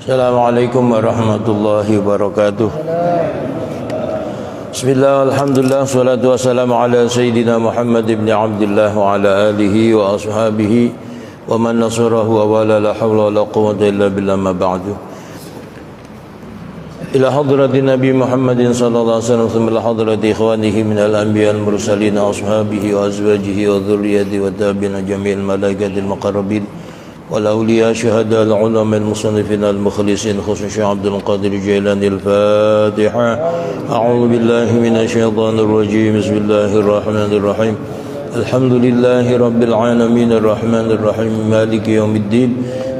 Assalamualaikum warahmatullahi wabarakatuh. Bismillah, alhamdulillah, salatu wassalamu ala Sayyidina Muhammad ibn Abdullah wa ala alihi wa ashabihi wa man nasarahu wa wala la hawla wa la quwwata illa billah ma ba'du. Ila hadrati Nabi Muhammadin sallallahu alaihi wasallam thumma ila hadrati ikhwanihi min al-anbiya al-mursalin wa ashabihi wa azwajihi wa dhurriyyatihi wa tabi'in jami'il malaikatil muqarrabin والأولياء شهداء العلماء المصنفين المخلصين خصوصا عبد القادر الجيلاني. الفاتحة. أعوذ بالله من الشيطان الرجيم. بسم الله الرحمن الرحيم. الحمد لله رب العالمين الرحمن الرحيم مالك يوم الدين.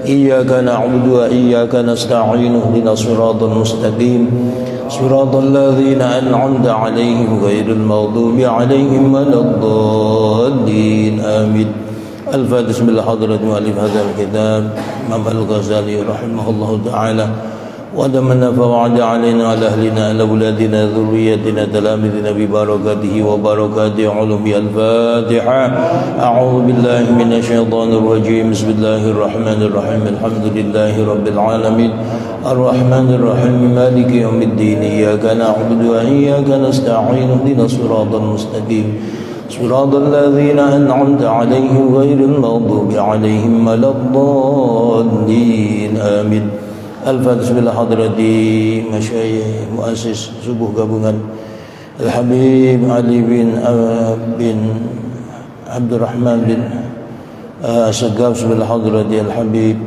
إياك نعبد وإياك نستعين اهدنا الصراط المستقيم صراط الذين أنعمت عليهم غير المغضوب عليهم ولا الضالين آمين. الفاتح. بسم الله حضرة مؤلف هذا الكتاب إمام الغزالي رحمه الله تعالى ودمنا فوعد علينا على أهلنا على أولادنا ذريتنا تلامذنا ببركاته وبركاته علوم. الفاتحة. أعوذ بالله من الشيطان الرجيم. بسم الله الرحمن الرحيم. الحمد لله رب العالمين الرحمن الرحيم مالك يوم الدين. إياك نعبد وإياك نستعين اهدنا الصراط المستقيم صراط الذين أنعمت عليهم غير المغضوب عليهم ولا الضالين آمين. Al-Fatihah. Bismillah hadrati masyayikh muassis subuh gabungan Al-Habib Ali bin Abdurrahman bin Asgaf. Bismillah hadrati Al-Habib.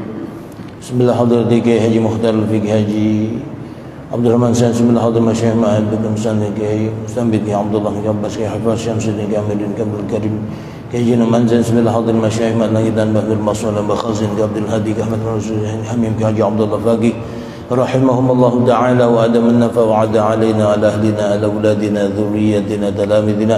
Bismillah hadrati Kiai Haji Mukhtar Al-Fiqh Haji Abdurrahman San. Bismillah hadrati masyayikh Ma'ad bin Musanni Kiai Mustambid Kiai Abdullah bin Abbas Kiai Hafiz Syamsuddin Kiai Ahmad bin Kabul Karim Kiai Jina Manzan. Bismillah hadrati masyayikh Ma'ad Langitan Bahdul Mas'ul Bakhazin Kiai Abdul Hadi Kiai Ahmad Rasul Hamim Kiai Haji Abdullah Faqih rahimahumullah ta'ala wa adaman nafa wa ada alaina ala ahlina ala auladina dhurriyyatina talamidina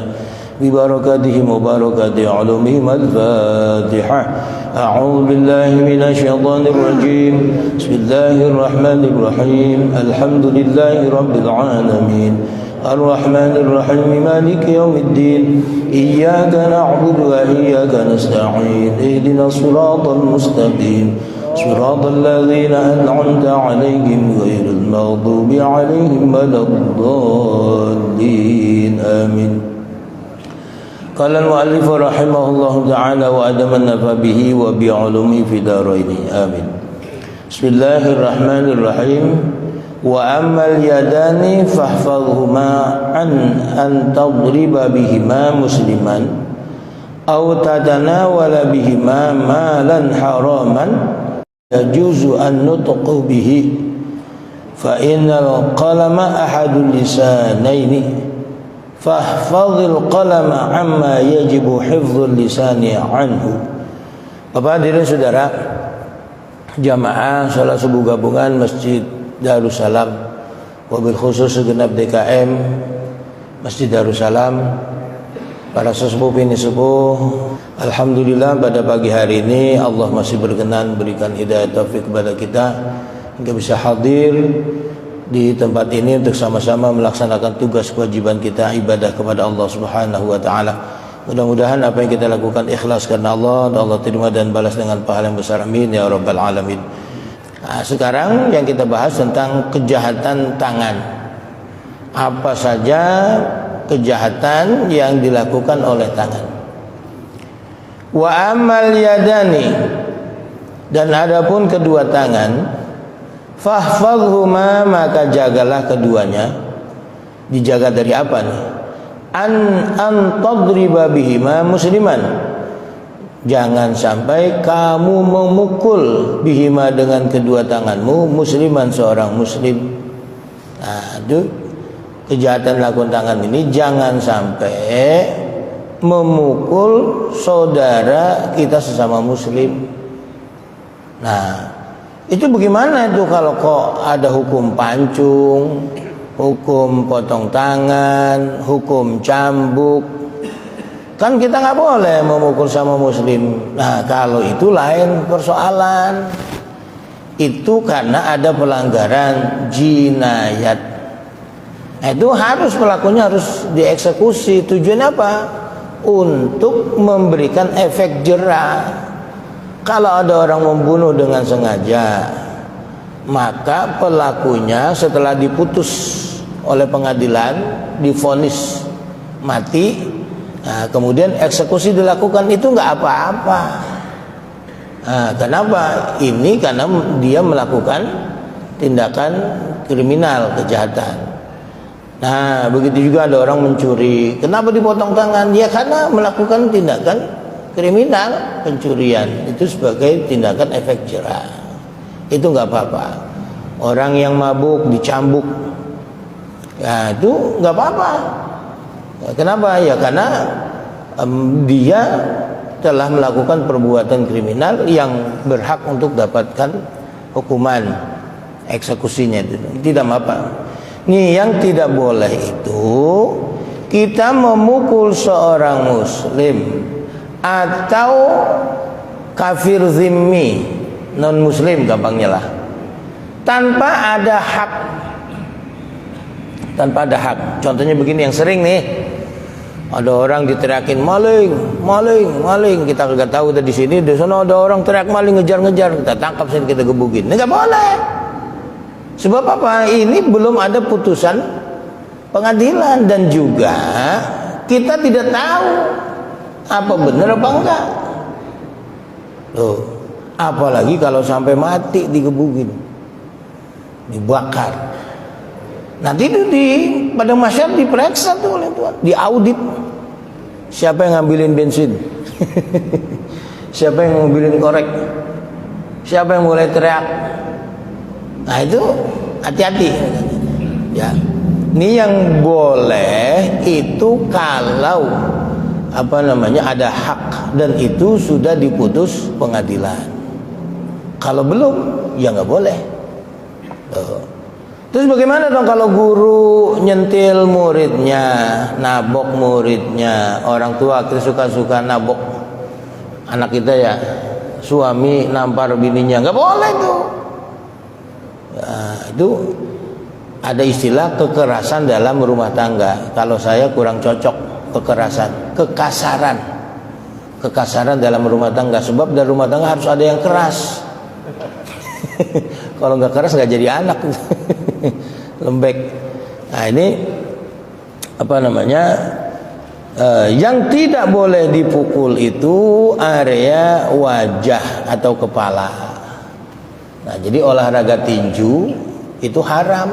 bi barakatihim wa barakati ulumihim. Al-Fatihah. A'udzu billahi minasy syaithanir rajim. Bismillahir rahmanir rahim. Alhamdulillahi rabbil alamin. Ar-Rahmanir Rahim. Maliki yaumiddin. Iyyaka na'budu wa iyyaka nasta'in. Ihdinas siratal mustaqim. صراط الذين أنعمت عليهم غير المغضوب عليهم ولا الضالين آمين. قال المؤلف رحمه الله تعالى وأدم النفع به وبعلومه في دارين آمين. بسم الله الرحمن الرحيم. وأما اليدان فاحفظهما عن أن تضرب بهما مسلما أو تتناول بهما مالا حراما يجوز النطق به فإن القلم أحد اللسانين فاحفظ القلم عما يجب حفظ اللسان عنه. Bapak hadirin saudara jamaah salat subuh gabungan Masjid Darussalam, wabil khusus segenap DKM Masjid Darussalam, para sesepuh ini sepuh. Alhamdulillah pada pagi hari ini Allah masih berkenan berikan hidayah taufik kepada kita hingga bisa hadir di tempat ini untuk sama-sama melaksanakan tugas kewajiban kita ibadah kepada Allah Subhanahu wa taala. Mudah-mudahan apa yang kita lakukan ikhlas karena Allah dan Allah terima dan balas dengan pahala yang besar. Amin ya rabbal alamin. Nah, sekarang yang kita bahas tentang kejahatan tangan. Apa saja kejahatan yang dilakukan oleh tangan. Wa amal yadani, dan adapun kedua tangan, fahfadhuma, maka jagalah keduanya. Dijaga dari apa nih? An tadriba bihima musliman, jangan sampai kamu memukul bihima dengan kedua tanganmu musliman, seorang muslim. Nah, itu kejahatan lakukan tangan ini, jangan sampai memukul saudara kita sesama muslim. Nah, itu bagaimana itu kalau kok ada hukum pancung, hukum potong tangan, hukum cambuk? Kan kita nggak boleh memukul sama muslim. Nah, kalau itu lain persoalan. Itu karena ada pelanggaran jinayat. Nah, itu harus pelakunya harus dieksekusi. Tujuannya apa? Untuk memberikan efek jera. Kalau ada orang membunuh dengan sengaja, maka pelakunya setelah diputus oleh pengadilan, divonis mati, nah, kemudian eksekusi dilakukan, itu nggak apa-apa. Nah, kenapa? Ini karena dia melakukan tindakan kriminal, kejahatan. Nah, begitu juga ada orang mencuri. Kenapa dipotong tangan? Ya karena melakukan tindakan kriminal, pencurian. Itu sebagai tindakan efek jera. Itu nggak apa-apa. Orang yang mabuk dicambuk, ya itu nggak apa-apa. Kenapa? Ya karena dia telah melakukan perbuatan kriminal yang berhak untuk dapatkan hukuman eksekusinya. Itu tidak apa-apa. Nih, yang tidak boleh itu kita memukul seorang muslim atau kafir zimmi, non muslim gampangnya lah, tanpa ada hak. Tanpa ada hak. Contohnya begini yang sering nih, ada orang diteriakin maling, maling, maling. Kita nggak tahu di sini, di sana ada orang teriak maling, ngejar-ngejar, kita tangkap sini, kita gebukin. Nggak boleh. Sebab apa? Ini belum ada putusan pengadilan, dan juga kita tidak tahu apa benar apa enggak. Loh, apalagi kalau sampai mati digebukin, dibakar. Nanti itu pada masyarakat diperiksa tuh oleh Tuhan, diaudit. Siapa yang ngambilin bensin? Siapa yang ngambilin korek? Siapa yang mulai teriak? Nah itu hati-hati. Ya, ini yang boleh itu kalau ada hak dan itu sudah diputus pengadilan. Kalau belum, ya nggak boleh. Terus bagaimana dong kalau guru nyentil muridnya, nabok muridnya, orang tua kita suka-suka nabok anak kita ya, suami nampar bininya, nggak boleh tuh. Nah, itu ada istilah kekerasan dalam rumah tangga. Kalau saya kurang cocok kekasaran dalam rumah tangga, sebab dalam rumah tangga harus ada yang keras. Kalau nggak keras nggak jadi anak. Lembek. Nah ini yang tidak boleh dipukul itu area wajah atau kepala. Nah jadi olahraga tinju itu haram.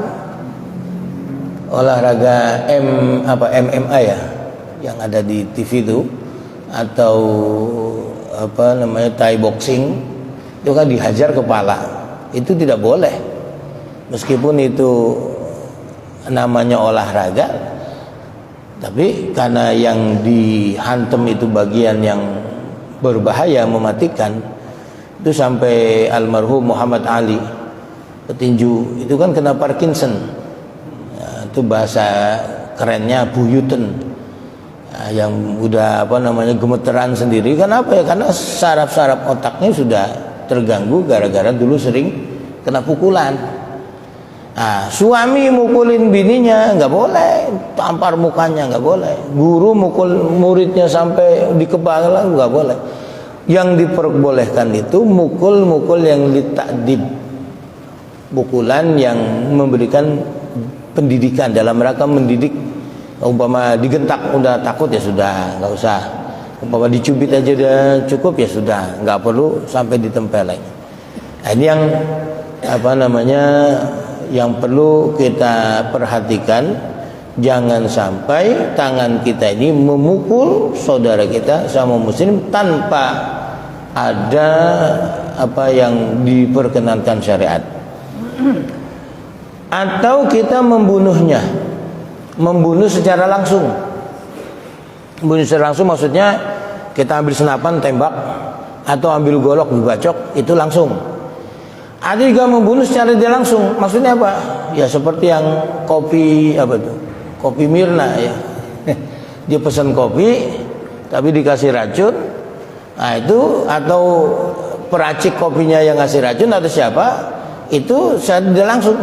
Olahraga MMA ya, yang ada di TV itu, atau Thai boxing, itu kan dihajar kepala. Itu tidak boleh, meskipun itu namanya olahraga, tapi karena yang dihantam itu bagian yang berbahaya, mematikan. Itu sampai almarhum Muhammad Ali, petinju, itu kan kena Parkinson. Nah, itu bahasa kerennya buyuten. Nah, yang udah gemeteran sendiri. Kenapa ya? Karena saraf-saraf otaknya sudah terganggu gara-gara dulu sering kena pukulan. Nah, suami mukulin bininya nggak boleh, tampar mukanya nggak boleh. Guru mukul muridnya sampai di kepala nggak boleh. Yang diperbolehkan itu mukul-mukul yang ditakdib, pukulan yang memberikan pendidikan dalam rangka mendidik. Umpama digentak udah takut ya sudah, nggak usah. Umpama dicubit aja udah cukup ya sudah, nggak perlu sampai ditempeleng. Nah, ini yang perlu kita perhatikan, jangan sampai tangan kita ini memukul saudara kita sama muslim tanpa ada yang diperkenankan syariat, atau kita membunuhnya, membunuh secara langsung. Membunuh secara langsung maksudnya kita ambil senapan tembak atau ambil golok dibacok, itu langsung. Ada juga membunuh secara tidak langsung. Maksudnya apa? Ya seperti yang kopi kopi Mirna ya. Dia pesan kopi tapi dikasih racun. Nah itu, atau peracik kopinya yang ngasih racun atau siapa, itu secara tidak langsung.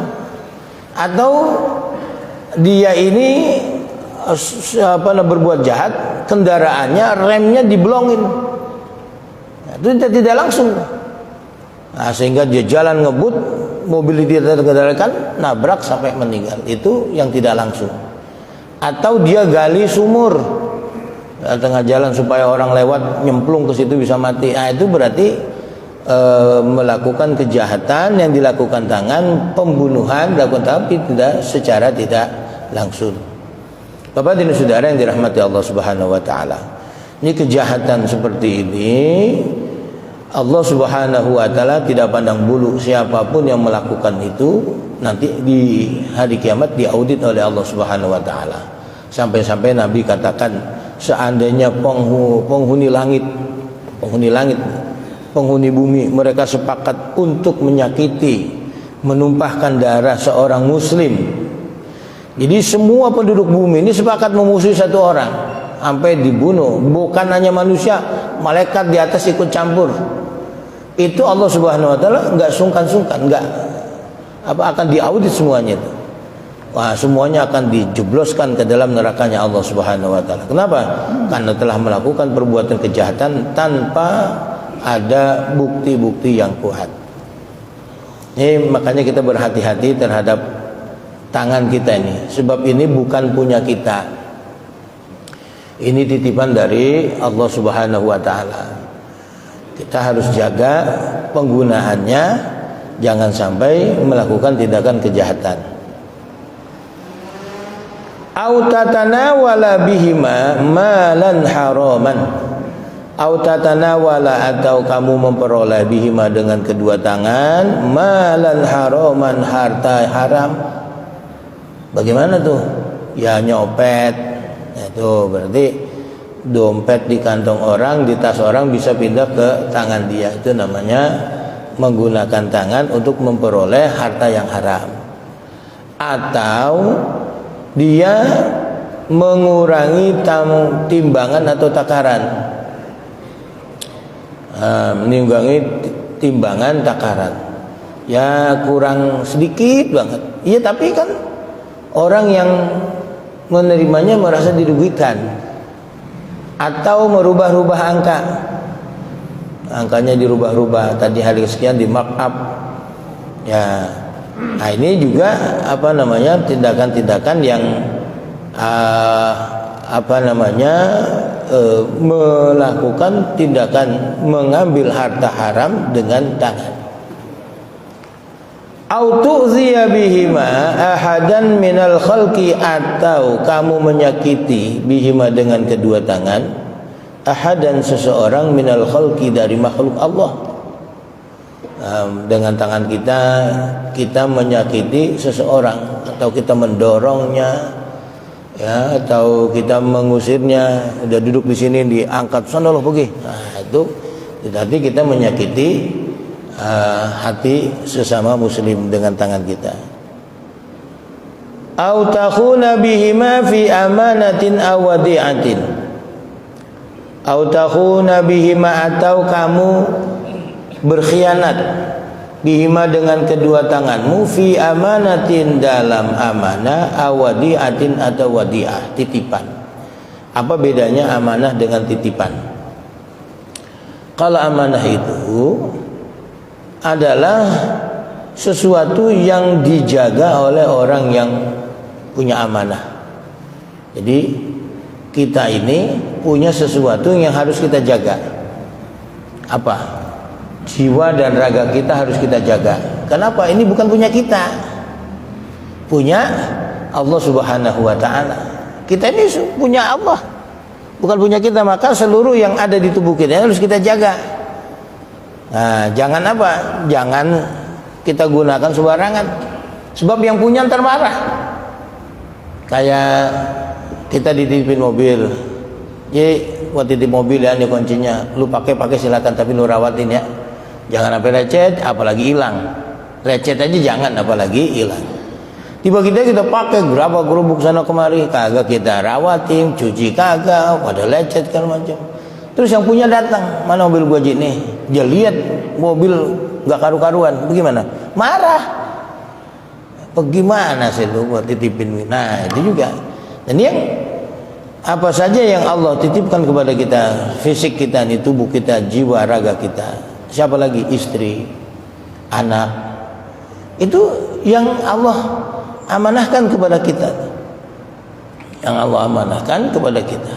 Atau dia ini berbuat jahat, kendaraannya remnya diblongin. Nah, itu tidak langsung. Nah, sehingga dia jalan ngebut, mobil tidak terkendalikan, nabrak sampai meninggal. Itu yang tidak langsung. Atau dia gali sumur di tengah jalan supaya orang lewat nyemplung ke situ bisa mati. Nah, itu berarti melakukan kejahatan yang dilakukan tangan, pembunuhan dilakukan tapi secara tidak langsung. Bapak dan saudara yang dirahmati Allah Subhanahu wa taala. Ini kejahatan seperti ini Allah Subhanahu wa taala tidak pandang bulu siapapun yang melakukan itu, nanti di hari kiamat diaudit oleh Allah Subhanahu wa taala. Sampai-sampai Nabi katakan, seandainya penghuni langit, penghuni bumi, mereka sepakat untuk menyakiti, menumpahkan darah seorang muslim. Jadi semua penduduk bumi ini sepakat memusuhi satu orang sampai dibunuh. Bukan hanya manusia, malaikat di atas ikut campur. Itu Allah Subhanahu wa taala enggak sungkan-sungkan, akan diaudit semuanya itu. Wah, semuanya akan dijebloskan ke dalam nerakanya Allah Subhanahu wa taala. Kenapa? Karena telah melakukan perbuatan kejahatan tanpa ada bukti-bukti yang kuat. Ini makanya kita berhati-hati terhadap tangan kita ini, sebab ini bukan punya kita. Ini titipan dari Allah Subhanahu wa taala. Kita harus jaga penggunaannya, jangan sampai melakukan tindakan kejahatan. Au tatanawala bihima malan haraman. Au tatanawala, atau kamu memperoleh bihima dengan kedua tangan malan haraman, harta haram. Bagaimana tuh? Ya nyopet. Itu berarti dompet di kantong orang, di tas orang bisa pindah ke tangan dia. Itu namanya menggunakan tangan untuk memperoleh harta yang haram. Atau dia mengurangi timbangan atau takaran, menunggangi timbangan takaran, ya kurang sedikit banget. Iya, tapi kan orang yang menerimanya merasa dirugikan. Atau merubah-rubah angkanya dirubah-rubah, tadi hari sekian di markup ya. Nah ini juga tindakan-tindakan yang melakukan tindakan mengambil harta haram dengan tangan. Au tu'ziya bihima ahadan minal khalqi, atau kamu menyakiti bihima dengan kedua tangan ahadan, seseorang minal khalqi, dari makhluk Allah. Dengan tangan kita menyakiti seseorang, atau kita mendorongnya, ya, atau kita mengusirnya. Udah duduk di sini diangkat, sana lo pergi. Nah itu berarti kita menyakiti hati sesama muslim dengan tangan kita. Au takhuna bihima fi amanatin aw wadi'atin. Au takhuna bihima, atau kamu berkhianat bihima dengan kedua tanganmu fi amanatin, dalam amanah, aw wadi'atin, atau wadi'ah, titipan. Apa bedanya amanah dengan titipan? Kalau amanah itu adalah sesuatu yang dijaga oleh orang yang punya amanah. Jadi kita ini punya sesuatu yang harus kita jaga. Apa? Jiwa dan raga kita harus kita jaga. Kenapa? Ini bukan punya kita, punya Allah Subhanahu wa ta'ala. Kita ini punya Allah, bukan punya kita. Maka seluruh yang ada di tubuh kita harus kita jaga. Nah, jangan jangan kita gunakan sembarangan, sebab yang punya ntar marah. Kayak kita dititipin mobil, buat titip mobil ya, ini kuncinya, lu pakai silakan, tapi lu rawatin ya, jangan sampai lecet, apalagi hilang. Lecet aja jangan, apalagi hilang. Tiba kita pakai berapa gerobak sana kemari, kagak kita rawatin, cuci kagak, pada lecet kan macam. Terus yang punya datang, mana mobil gua nih? Dia lihat mobil nggak karu-karuan, bagaimana? Marah. Bagaimana sih lu buat titipin? Nah itu juga. Dan yang apa saja yang Allah titipkan kepada kita, fisik kita, nih, tubuh kita, jiwa, raga kita. Siapa lagi? Istri, anak. Itu yang Allah amanahkan kepada kita. Yang Allah amanahkan kepada kita.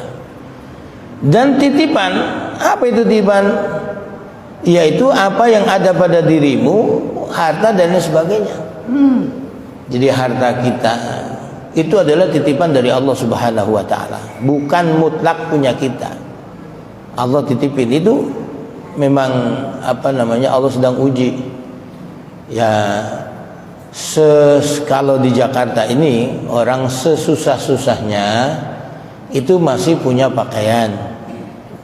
Dan titipan, apa itu titipan? Yaitu apa yang ada pada dirimu, harta dan lain sebagainya. Jadi harta kita itu adalah titipan dari Allah Subhanahu wa ta'ala, bukan mutlak punya kita. Allah titipin itu memang Allah sedang uji. Ya, kalau di Jakarta ini orang sesusah-susahnya itu masih punya pakaian,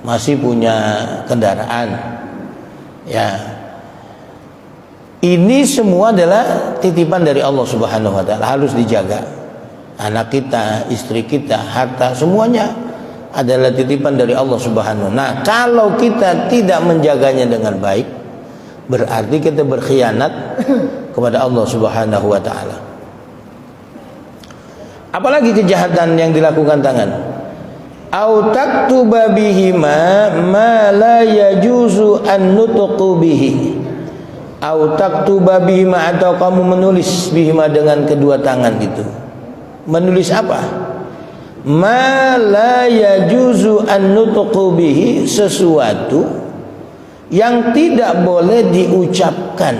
masih punya kendaraan. Ya, ini semua adalah titipan dari Allah Subhanahu wa ta'ala, harus dijaga. Anak kita, istri kita, harta, semuanya adalah titipan dari Allah Subhanahu wa ta'ala. Nah, kalau kita tidak menjaganya dengan baik, berarti kita berkhianat kepada Allah Subhanahu wa ta'ala. Apalagi kejahatan yang dilakukan tangan. Au taktuba bihima ma la yajuzu an nutqu bihi. Au taktuba bihima, atau kamu menulis bihima dengan kedua tangan itu. Menulis apa? ma la yajuzu an nutqu bihi, sesuatu yang tidak boleh diucapkan.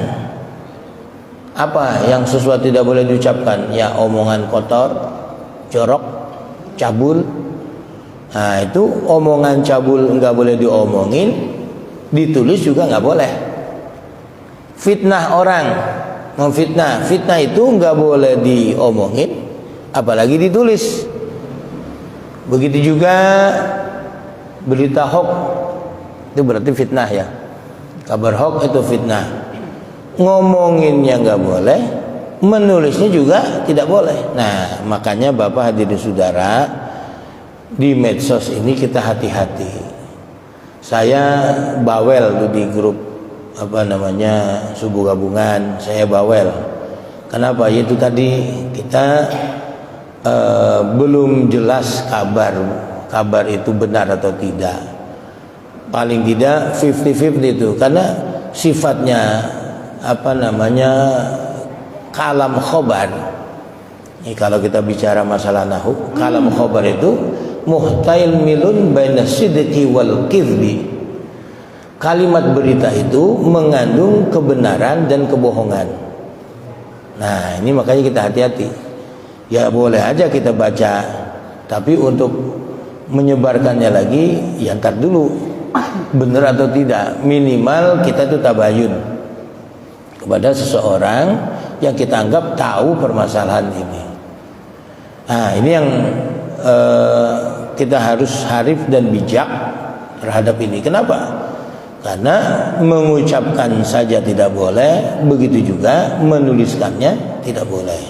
Apa yang sesuatu tidak boleh diucapkan? Ya, omongan kotor, jorok, cabul. Nah, itu omongan cabul nggak boleh diomongin, ditulis juga nggak boleh. Fitnah orang, memfitnah, fitnah itu nggak boleh diomongin, apalagi ditulis. Begitu juga berita hoax, itu berarti fitnah ya. Kabar hoax itu fitnah. Ngomonginnya nggak boleh, menulisnya juga tidak boleh. Nah, makanya Bapak hadirin saudara, di medsos ini kita hati-hati. Saya bawel tuh di grup subuh gabungan, saya bawel. Kenapa? Yaitu tadi kita belum jelas kabar itu benar atau tidak. Paling tidak 50-50 itu, karena sifatnya kalam khobar. Ini kalau kita bicara masalah nahu, kalam khobar itu muhtail milun baina sidqi wal kidhbi. Kalimat berita itu mengandung kebenaran dan kebohongan. Nah, ini makanya kita hati-hati. Ya boleh aja kita baca, tapi untuk menyebarkannya lagi, ya ntar dulu benar atau tidak. Minimal kita tuh tabayun kepada seseorang yang kita anggap tahu permasalahan ini. Nah, ini yang kita harus harif dan bijak terhadap ini. Kenapa? Karena mengucapkan saja tidak boleh, begitu juga menuliskannya tidak boleh.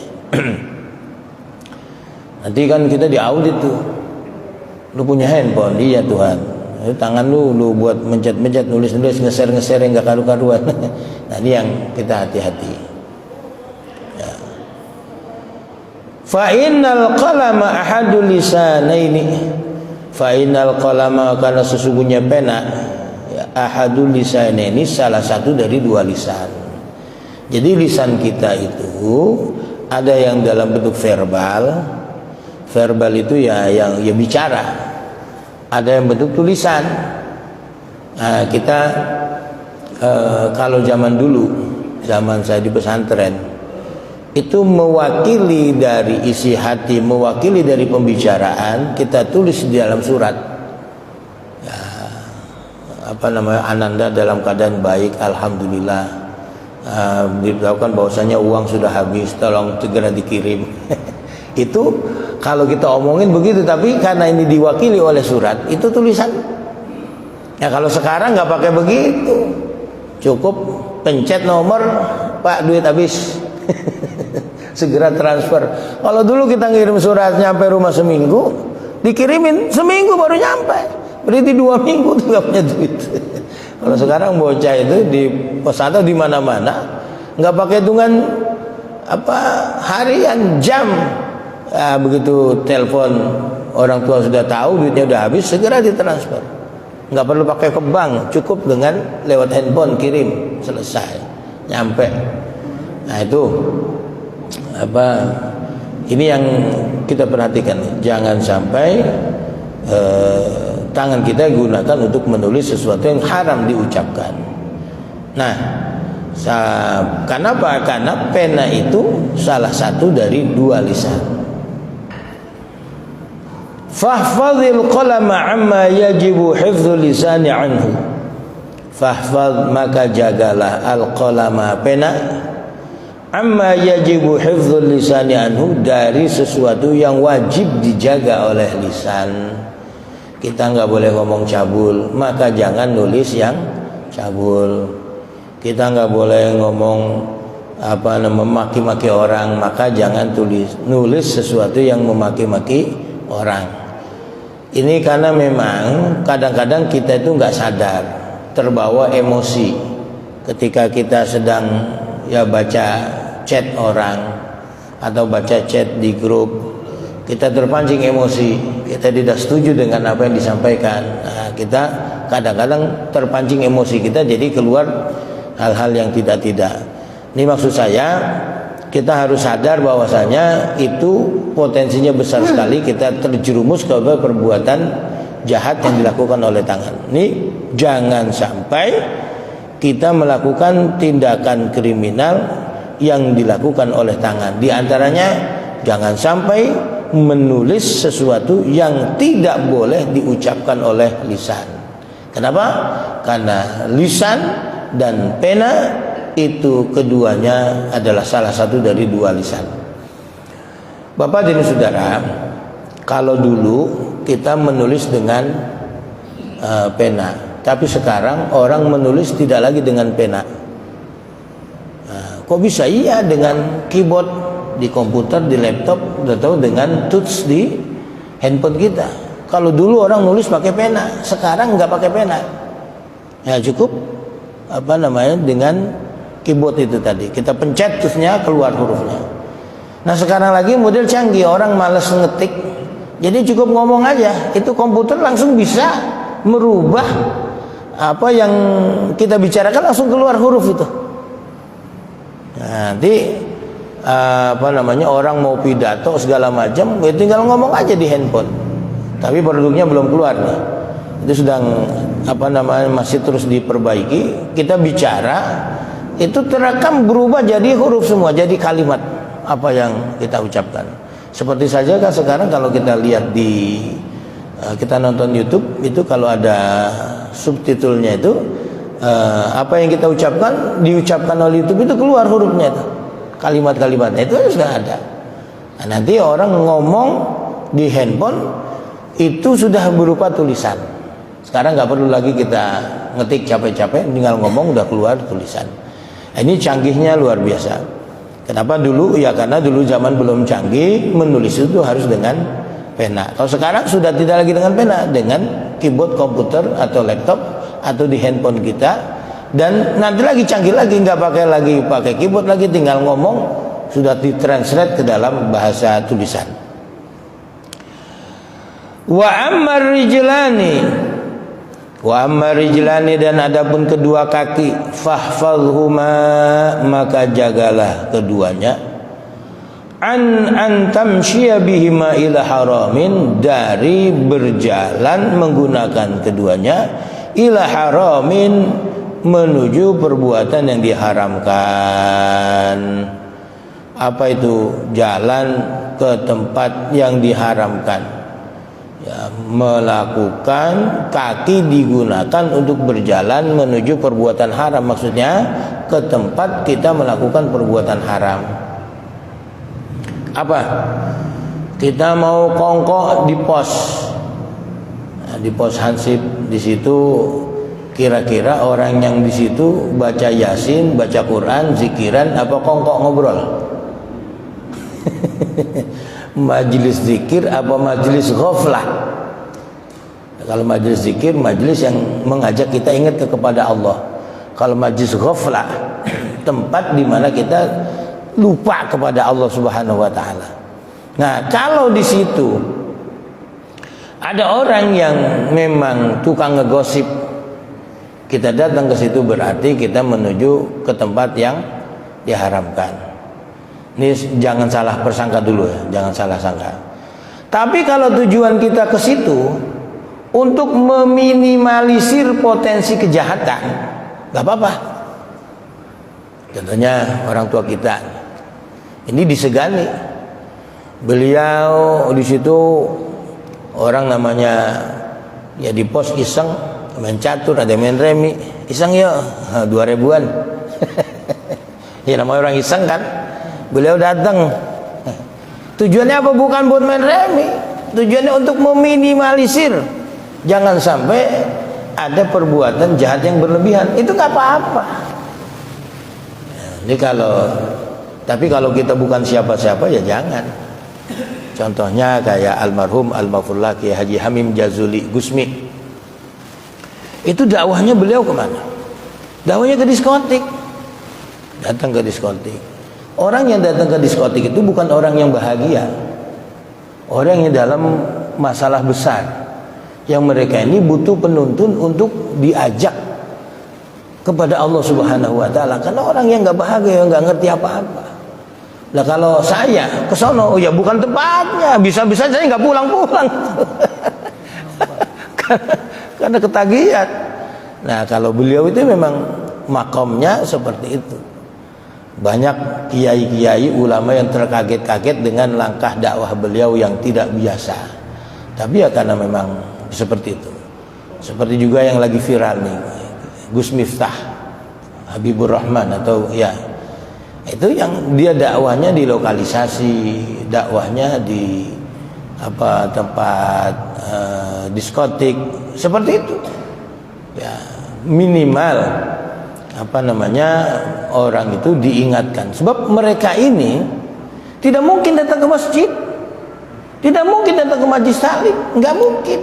Nanti kan kita diaudit tuh. Lu punya handphone? Iya Tuhan. Tangan lu buat mencet-mencet, nulis-nulis, ngeser-ngeser yang gak karu-karuan. Nah, ini yang kita hati-hati. Ya. Fa innal qalama ahadul lisanaini. Fa innal qalama, karena sesungguhnya pena, ya, ahadul lisanaini, salah satu dari dua lisan. Jadi lisan kita itu ada yang dalam bentuk verbal. Verbal itu ya yang bicara. Ada yang bentuk tulisan. Nah, kita kalau zaman dulu, zaman saya di pesantren, itu mewakili dari isi hati, mewakili dari pembicaraan, kita tulis di dalam surat. Ya, Ananda dalam keadaan baik, alhamdulillah. Diberitahukan bahwasanya uang sudah habis, tolong segera dikirim. Itu kalau kita omongin begitu, tapi karena ini diwakili oleh surat, itu tulisan. Ya kalau sekarang nggak pakai begitu, cukup pencet nomor, Pak duit habis, segera transfer. Kalau dulu kita ngirim surat nyampe rumah seminggu, dikirimin seminggu baru nyampe, berarti 2 minggu tuh nggak punya duit. Kalau sekarang bocah itu di pos atau di mana-mana nggak pakai hitungan harian, jam. Begitu telepon orang tua sudah tahu duitnya udah habis, segera ditransfer. Nggak perlu pakai ke bank, cukup dengan lewat handphone kirim, selesai, nyampe. Nah itu ini yang kita perhatikan, jangan sampai tangan kita gunakan untuk menulis sesuatu yang haram diucapkan. Nah, kenapa? Karena pena itu salah satu dari dua lisan. Fahfadhil qalama amma yajibu hifdzul lisani anhu. Fahfadh, maka jagalah al-qalama, pena, amma yajibu hifdzul lisani anhu, dari sesuatu yang wajib dijaga oleh lisan. Kita nggak boleh ngomong cabul, maka jangan nulis yang cabul. Kita nggak boleh ngomong memaki-maki orang, maka jangan nulis sesuatu yang memaki-maki orang. Ini karena memang kadang-kadang kita itu nggak sadar, terbawa emosi ketika kita sedang baca chat orang atau baca chat di grup. Kita terpancing emosi, kita tidak setuju dengan apa yang disampaikan. Nah, kita kadang-kadang terpancing emosi kita, jadi keluar hal-hal yang tidak. Ini maksud saya, kita harus sadar bahwasanya itu potensinya besar sekali kita terjerumus ke perbuatan jahat yang dilakukan oleh tangan. Ini jangan sampai kita melakukan tindakan kriminal yang dilakukan oleh tangan. Di antaranya jangan sampai menulis sesuatu yang tidak boleh diucapkan oleh lisan. Kenapa? Karena lisan dan pena itu keduanya adalah salah satu dari dua lisan. Bapak dan saudara, kalau dulu kita menulis dengan pena, tapi sekarang orang menulis tidak lagi dengan pena. Kok bisa? Iya, dengan keyboard di komputer, di laptop, atau dengan touch di handphone kita. Kalau dulu orang nulis pakai pena, sekarang nggak pakai pena. Ya cukup dengan keyboard itu tadi. Kita pencet terusnya keluar hurufnya. Nah sekarang lagi model canggih, orang malas ngetik. Jadi cukup ngomong aja, itu komputer langsung bisa merubah apa yang kita bicarakan, langsung keluar huruf itu. Nanti orang mau pidato segala macam, ya tinggal ngomong aja di handphone. Tapi produknya belum keluar nih. Itu sedang masih terus diperbaiki. Kita bicara itu terekam berubah jadi huruf semua, jadi kalimat apa yang kita ucapkan. Seperti saja kan sekarang kalau kita lihat kita nonton YouTube itu, kalau ada subtitlenya itu apa yang kita ucapkan diucapkan oleh YouTube itu keluar hurufnya itu, kalimat-kalimatnya itu sudah ada. Nah, nanti orang ngomong di handphone itu sudah berupa tulisan. Sekarang nggak perlu lagi kita ngetik capek-capek, tinggal ngomong udah keluar tulisan. Nah, ini canggihnya luar biasa. Kenapa dulu? Ya karena dulu zaman belum canggih, menulis itu harus dengan pena. Kalau sekarang sudah tidak lagi dengan pena, dengan keyboard komputer atau laptop atau di handphone kita. Dan nanti lagi canggih lagi, nggak pakai keyboard lagi, tinggal ngomong sudah ditranslate ke dalam bahasa tulisan. Wa ammar rijlani dan adapun kedua kaki, fahfazhuma maka jagalah keduanya, an tamshiya bihima ila haramin, dari berjalan menggunakan keduanya ila haramin, menuju perbuatan yang diharamkan. Apa itu? Jalan ke tempat yang diharamkan. Ya, melakukan, kaki digunakan untuk berjalan menuju perbuatan haram, maksudnya ke tempat kita melakukan perbuatan haram. Apa? Kita mau kongko di pos, di pos hansip. Di situ kira-kira orang yang di situ baca yasin, baca Quran, zikiran, apa kongko ngobrol? Majelis zikir apa majelis ghaflah? Kalau majelis zikir, majelis yang mengajak kita ingat kepada Allah. Kalau majelis ghaflah, tempat di mana kita lupa kepada Allah Subhanahu wa taala. Nah, kalau di situ ada orang yang memang tukang ngegosip, kita datang ke situ berarti kita menuju ke tempat yang diharamkan. Ini jangan salah persangka dulu ya, jangan salah sangka. Tapi kalau tujuan kita ke situ untuk meminimalisir potensi kejahatan, nggak apa-apa. Contohnya orang tua kita, ini disegani. Beliau di situ orang namanya ya di pos iseng, main catur, ada main remi, iseng ya 2000-an. Ya namanya orang iseng kan. Beliau datang, tujuannya apa? Bukan buat main remi, tujuannya untuk meminimalisir jangan sampai ada perbuatan jahat yang berlebihan. Itu nggak apa-apa. Jadi tapi kalau kita bukan siapa-siapa ya jangan. Contohnya kayak almarhum al-mafurlah Kiai Haji Hamim Jazuli Gusmi. Itu dakwahnya beliau kemana? Dakwahnya ke diskotik. Datang ke diskotik. Orang yang datang ke diskotik itu bukan orang yang bahagia, orang yang dalam masalah besar, yang mereka ini butuh penuntun untuk diajak kepada Allah Subhanahu wa taala. Karena orang yang nggak bahagia, nggak ngerti apa-apa, Lah kalau saya ke sono, ya bukan tempatnya. Bisa-bisa saya nggak pulang-pulang. Karena ketagihan. Nah, kalau beliau itu memang makomnya seperti itu. Banyak kiai-kiai ulama yang terkaget-kaget dengan langkah dakwah beliau yang tidak biasa. Tapi ya karena memang seperti itu. Seperti juga yang lagi viral nih, Gus Miftah Habibur Rahman, atau ya itu yang dia dakwahnya di lokalisasi, dakwahnya di tempat diskotik seperti itu. Ya, minimal orang itu diingatkan, sebab mereka ini tidak mungkin datang ke masjid, tidak mungkin datang ke majlis taklim, nggak mungkin.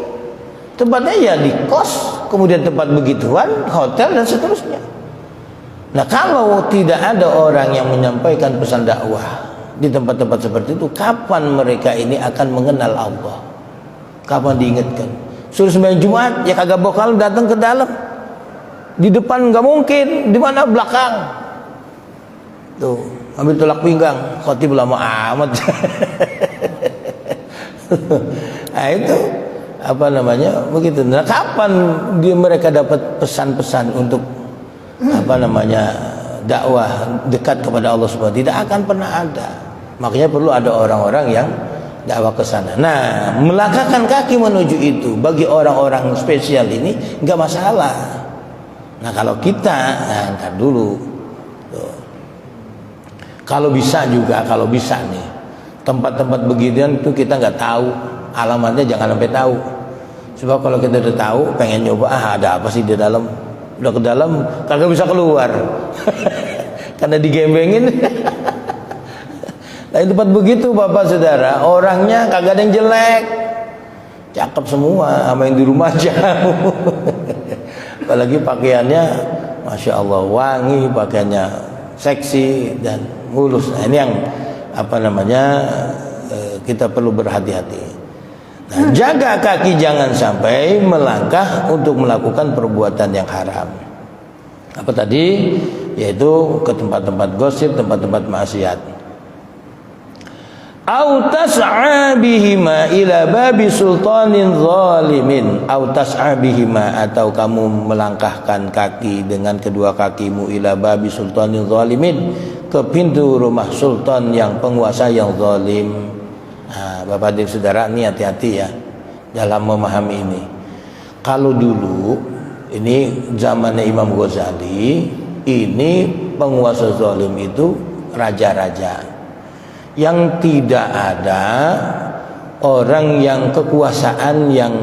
Tempatnya ya di kos, kemudian tempat begituan, hotel dan seterusnya. Nah, kalau tidak ada orang yang menyampaikan pesan dakwah di tempat-tempat seperti itu, kapan mereka ini akan mengenal Allah? Kapan diingatkan? Suruh sembahyang Jumat, ya kagak bakal datang ke dalam. Di depan nggak mungkin, di mana belakang? Tuh, ambil tolak pinggang, khotib lama amat. Nah, itu begitu. Nah, kapan mereka dapat pesan-pesan untuk dakwah dekat kepada Allah Subhanahu wa taala? Tidak akan pernah ada. Makanya perlu ada orang-orang yang dakwah ke sana. Nah, melangkahkan kaki menuju itu bagi orang-orang spesial ini nggak masalah. Nah, kalau kita, ntar dulu. Tuh. Kalau bisa nih, tempat-tempat beginian itu kita nggak tahu alamatnya, jangan sampai tahu. Sebab kalau kita udah tahu, pengen nyoba, ada apa sih di dalam? Udah ke dalam, kagak bisa keluar. Karena digembengin. Nah, tempat begitu Bapak Saudara, orangnya kagak ada yang jelek, cakep semua, sama yang di rumah jauh. Apalagi pakaiannya, Masya Allah, wangi, pakaiannya seksi dan mulus. Nah, ini yang kita perlu berhati-hati. Nah, jaga kaki jangan sampai melangkah untuk melakukan perbuatan yang haram. Apa tadi? Yaitu ke tempat-tempat gosip, tempat-tempat maksiat. Au tas'a bihima ila babi sultanin zalimin. Au tas'a bihima, atau kamu melangkahkan kaki dengan kedua kakimu ila babi sultanin zalimin, ke pintu rumah sultan yang penguasa yang zalim. Nah, Bapak dan Saudara, ini hati-hati ya dalam memahami ini. Kalau dulu ini zamannya Imam Ghazali, ini penguasa zalim itu raja-raja yang tidak ada orang yang kekuasaan yang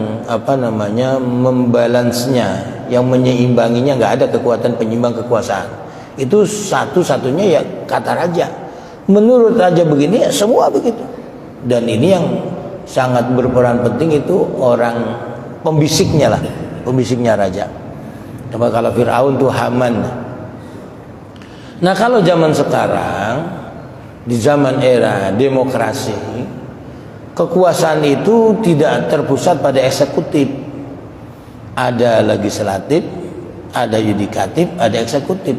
membalansnya, yang menyeimbanginya, nggak ada kekuatan penyeimbang kekuasaan. Itu satu-satunya ya kata raja. Menurut raja begini, ya semua begitu. Dan ini yang sangat berperan penting itu orang pembisiknya raja. Coba kalau Fir'aun tuh Haman. Nah, kalau zaman sekarang, di zaman era demokrasi, kekuasaan itu tidak terpusat pada eksekutif. Ada legislatif, ada yudikatif, ada eksekutif.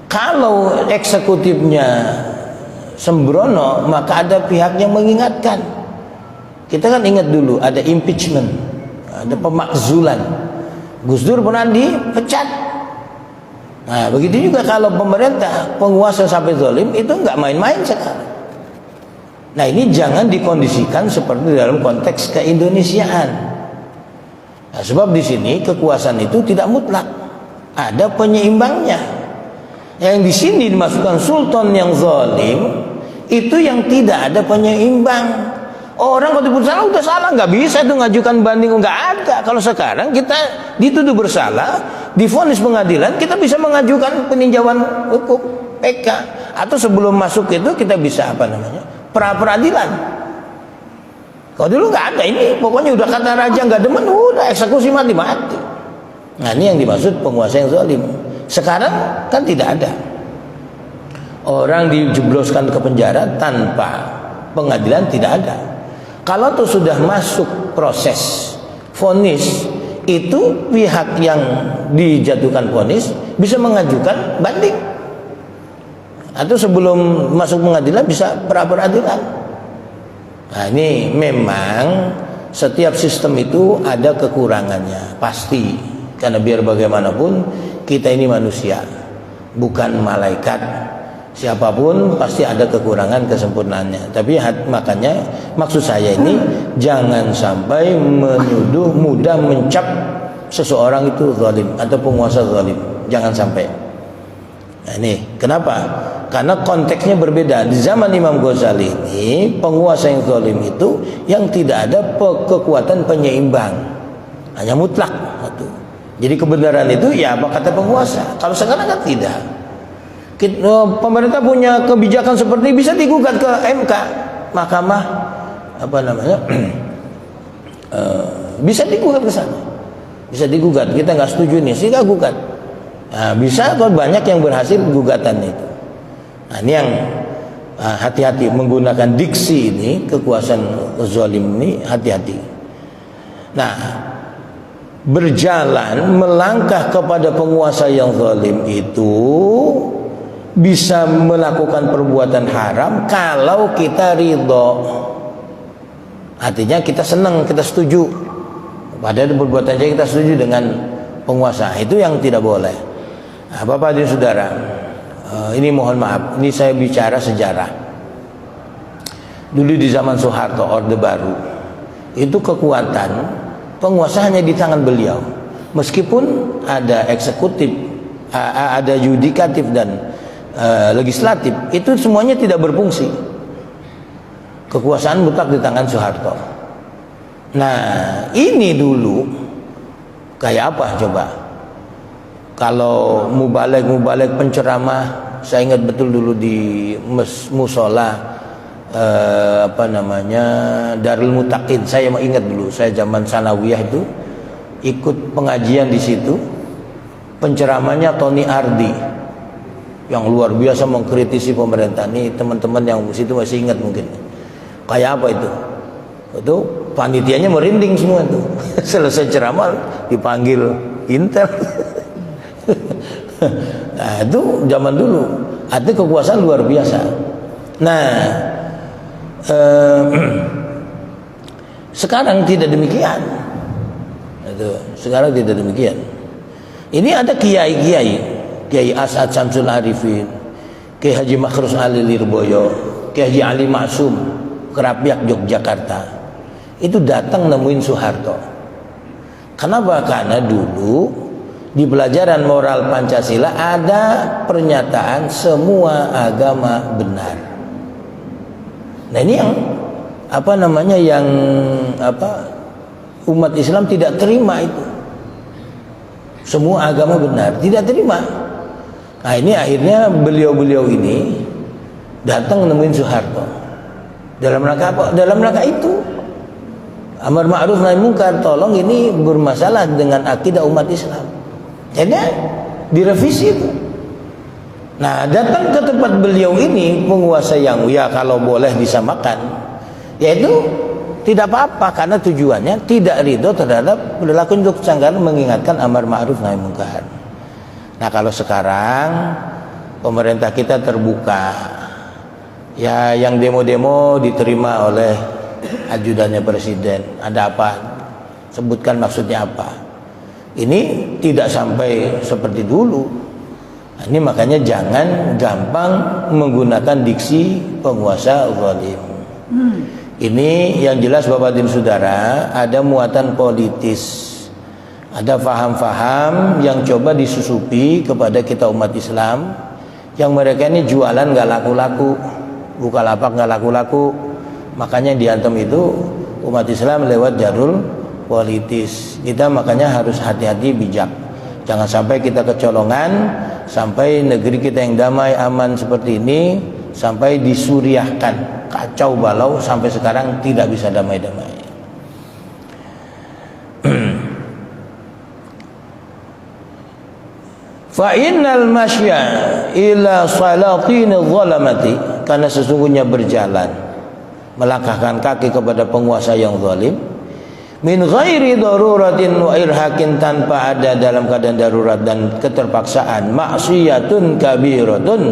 Kalau eksekutifnya sembrono, maka ada pihak yang mengingatkan. Kita kan ingat dulu ada impeachment, ada pemakzulan. Gus Dur pernah dipecat. Nah, begitu juga kalau pemerintah, penguasa sampai zalim, itu nggak main-main sekarang. Nah, ini jangan dikondisikan seperti dalam konteks keindonesiaan. Nah, sebab di sini kekuasaan itu tidak mutlak, ada penyeimbangnya. Yang di sini dimasukkan sultan yang zalim, itu yang tidak ada penyeimbang. Orang kalau diputus udah salah, nggak bisa itu ngajukan banding, nggak ada. Kalau sekarang kita dituduh bersalah, divonis pengadilan, kita bisa mengajukan peninjauan hukum PK, atau sebelum masuk itu kita bisa pra peradilan. Kalau dulu nggak ada, ini pokoknya udah kata raja nggak demen, udah eksekusi mati-mati. Nah, ini yang dimaksud penguasa yang zalim. Sekarang kan tidak ada. Orang dijebloskan ke penjara tanpa pengadilan, tidak ada. Kalau tuh sudah masuk proses vonis, itu pihak yang dijatuhkan vonis bisa mengajukan banding. atau sebelum masuk pengadilan bisa pra-peradilan. Nah, ini memang setiap sistem itu ada kekurangannya, pasti. Karena biar bagaimanapun kita ini manusia, bukan malaikat. Siapapun pasti ada kekurangan kesempurnaannya. Tapi makanya maksud saya ini jangan sampai menuduh, mudah mencap seseorang itu zalim atau penguasa zalim. Jangan sampai. Nah, ini kenapa? Karena konteksnya berbeda. Di zaman Imam Ghazali ini penguasa yang zalim itu yang tidak ada kekuatan penyeimbang, hanya mutlak. Jadi kebenaran itu ya apa kata penguasa. Kalau sekarang kan tidak. Pemerintah punya kebijakan seperti bisa digugat ke MK, Mahkamah apa namanya, bisa digugat ke sana, bisa digugat. Kita nggak setuju nih, sehingga gugat. Nah, bisa kalau banyak yang berhasil gugatan itu. Nah, ini yang hati-hati menggunakan diksi ini, kekuasaan zalim ini hati-hati. Nah, berjalan melangkah kepada penguasa yang zalim itu bisa melakukan perbuatan haram kalau kita ridho. Artinya kita senang, kita setuju pada perbuatan kita setuju dengan penguasa. Itu yang tidak boleh. Nah, Bapak dan Saudara, ini mohon maaf, ini saya bicara sejarah. Dulu di zaman Soeharto, Orde Baru, itu kekuatan penguasa hanya di tangan beliau. Meskipun ada eksekutif, ada yudikatif dan legislatif, itu semuanya tidak berfungsi. Kekuasaan mutlak di tangan Soeharto. Nah, ini dulu kayak apa coba? Kalau mubalek penceramah, saya ingat betul dulu di musola apa namanya, Darul Mutaqin. Saya ingat dulu, saya zaman sanawiyah itu ikut pengajian di situ. Penceramanya Tony Ardi yang luar biasa mengkritisi pemerintah. Nih teman-teman yang di situ masih ingat mungkin. Kayak apa itu? Itu panitianya merinding semua tuh. Selesai ceramah dipanggil Intel. Nah, itu zaman dulu. Ada kekuasaan luar biasa. Nah, sekarang tidak demikian. Itu, sekarang tidak demikian. Ini ada Kiai As'ad Syamsul Arifin, Kiai Haji Makhrus Ali Lirboyo, Kiai Haji Ali Maksum, Kerapiak Yogyakarta. Itu datang nemuin Soeharto. Kenapa? Karena dulu di pelajaran moral Pancasila ada pernyataan semua agama benar. Nah, ini yang apa namanya, yang apa, umat Islam tidak terima itu. Semua agama benar, tidak terima. Nah, ini akhirnya beliau-beliau ini datang nemuin Soeharto. Dalam rangka apa? Dalam rangka itu. Amar ma'ruf nahi munkar, tolong ini bermasalah dengan akidah umat Islam. Jadi direvisi itu. Nah, datang ke tempat beliau ini penguasa yang ya kalau boleh disamakan, yaitu tidak apa-apa karena tujuannya tidak ridho terhadap perilaku untuk pelanggaran, mengingatkan amar ma'ruf nahi munkar. Nah, kalau sekarang pemerintah kita terbuka, ya yang demo-demo diterima oleh ajudannya presiden. Ada apa? Sebutkan maksudnya apa. Ini tidak sampai seperti dulu. Nah, ini makanya jangan gampang menggunakan diksi penguasa zalim. Ini yang jelas Bapak dan Saudara, ada muatan politis. Ada faham-faham yang coba disusupi kepada kita umat Islam, yang mereka ini jualan gak laku-laku, Bukalapak gak laku-laku. Makanya diantem itu umat Islam lewat jalur politis. Kita makanya harus hati-hati, bijak. Jangan sampai kita kecolongan, sampai negeri kita yang damai aman seperti ini sampai disuriahkan, kacau balau, sampai sekarang tidak bisa damai-damai. Fa innal masya ila salatin zalamati, karena sesungguhnya berjalan melangkahkan kaki kepada penguasa yang zalim, min ghairi daruratin wa irhakin, tanpa ada dalam keadaan darurat dan keterpaksaan, maksiyatun kabiratun,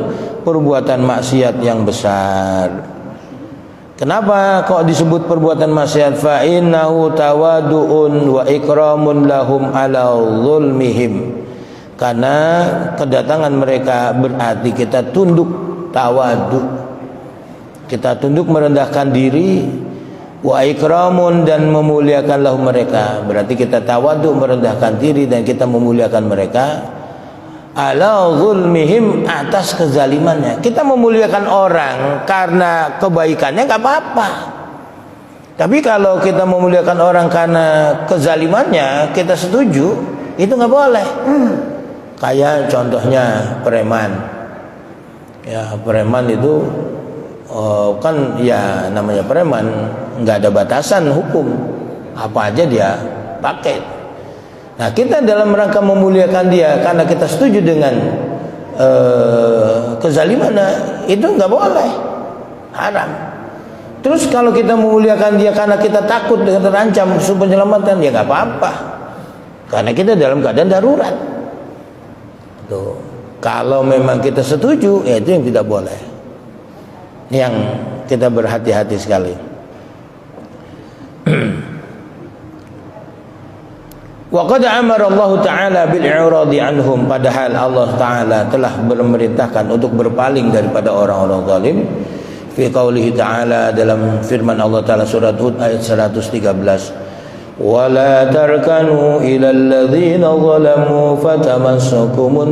perbuatan maksiat yang besar. Kenapa kok disebut perbuatan maksiat? Fa innahu tawadu'un wa ikramun lahum ala zulmihim, karena kedatangan mereka berarti kita tunduk, tawadu, kita tunduk merendahkan diri, wa ikramun, dan memuliakanlah mereka, berarti kita tawadhu merendahkan diri dan kita memuliakan mereka, ala zulmihim, atas kezalimannya. Kita memuliakan orang karena kebaikannya nggak apa-apa, tapi kalau kita memuliakan orang karena kezalimannya, kita setuju, itu nggak boleh. Kayak contohnya preman, ya preman itu kan ya namanya preman, nggak ada batasan hukum, apa aja dia pakai. Nah, kita dalam rangka memuliakan dia karena kita setuju dengan kezalimannya, itu nggak boleh, haram. Terus kalau kita memuliakan dia karena kita takut dengan terancam penyelamatan, ya nggak apa-apa, karena kita dalam keadaan darurat. Tuh, kalau memang kita setuju, ya itu yang tidak boleh, yang kita berhati-hati sekali. Wa qad amara Allah Ta'ala bil i'radi anhum, padahal Allah Ta'ala telah memerintahkan untuk berpaling daripada orang-orang zalim. Fi qaulihi ta'ala, dalam firman Allah Ta'ala surat Hud ayat 113, wa la tarkanu ila alladhina zalamu fatamassakumun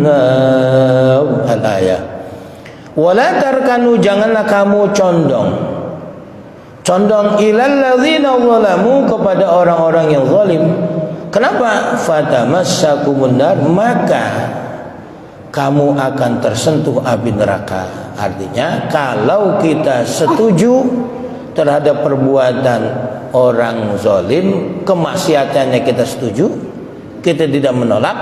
nar, al-ayah. Wa la tarkanu, janganlah kamu condong ilal ladzina zalamu, kepada orang-orang yang zalim. Kenapa? Fatamassakumun nar, maka kamu akan tersentuh api neraka. Artinya kalau kita setuju terhadap perbuatan orang zalim, kemaksiatannya kita setuju, kita tidak menolak,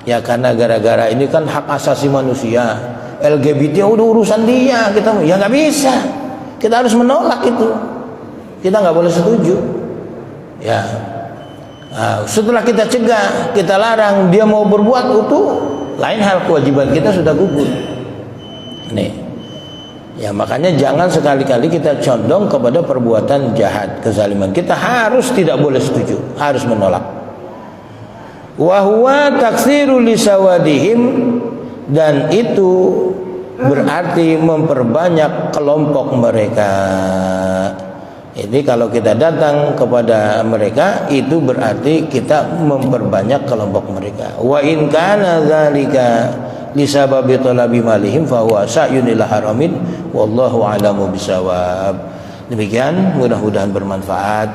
ya karena gara-gara ini kan hak asasi manusia, LGBT udah urusan dia, kita ya nggak bisa, kita harus menolak itu, kita nggak boleh setuju, ya. Nah, setelah kita cegah, kita larang, dia mau berbuat itu lain hal, kewajiban kita sudah gugur. Nih, ya makanya jangan sekali-kali kita condong kepada perbuatan jahat, kezaliman. Kita harus tidak boleh setuju, harus menolak. Wa huwa taksiru lisawadihim, dan itu berarti memperbanyak kelompok mereka. Ini kalau kita datang kepada mereka, itu berarti kita memperbanyak kelompok mereka. Wa in kana dzalika lisababi talabi malihim fa huwa sa'yun ila haramin wallahu a'lamu bisawab. Demikian, mudah-mudahan bermanfaat.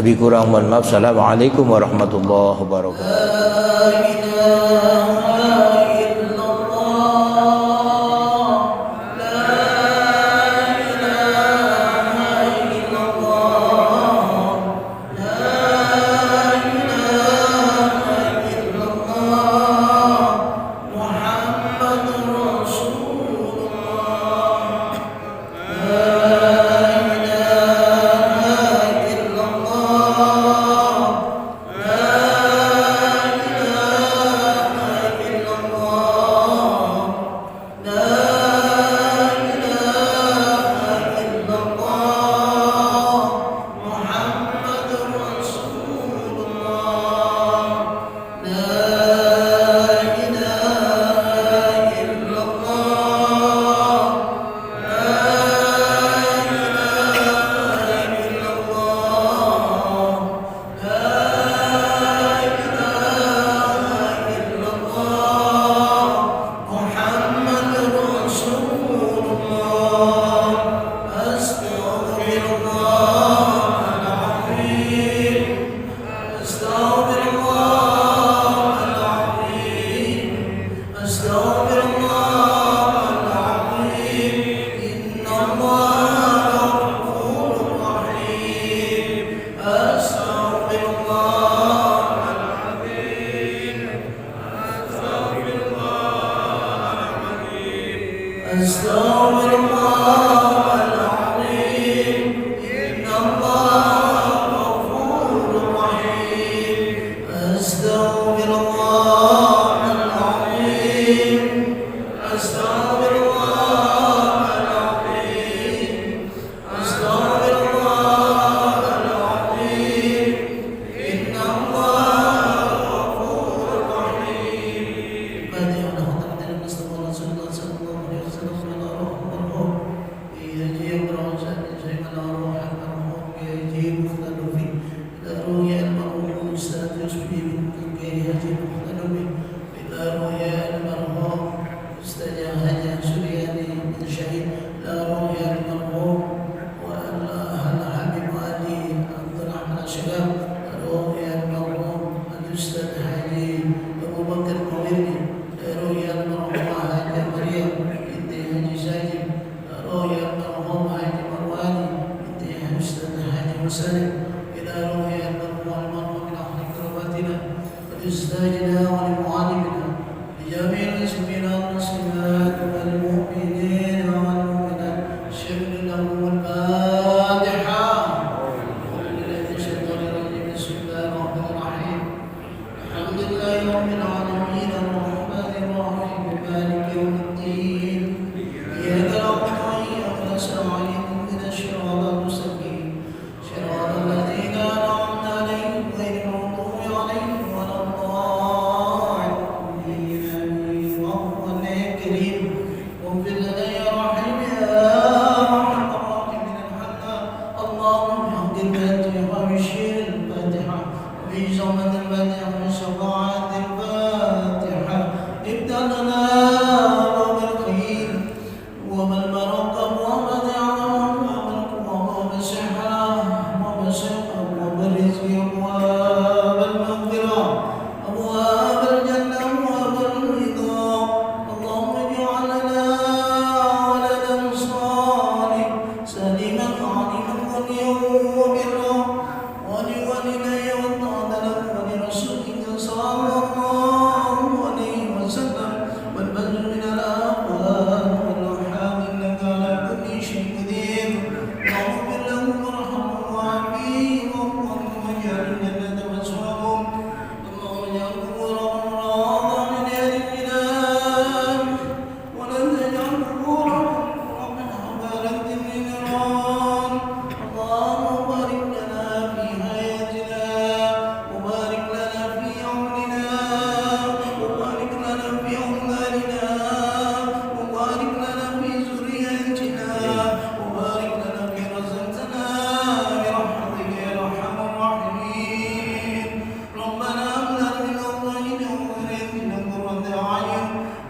Lebih kurang mohon maaf. Assalamualaikum warahmatullahi wabarakatuh.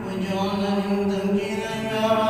وجعلنا من تنجينا يا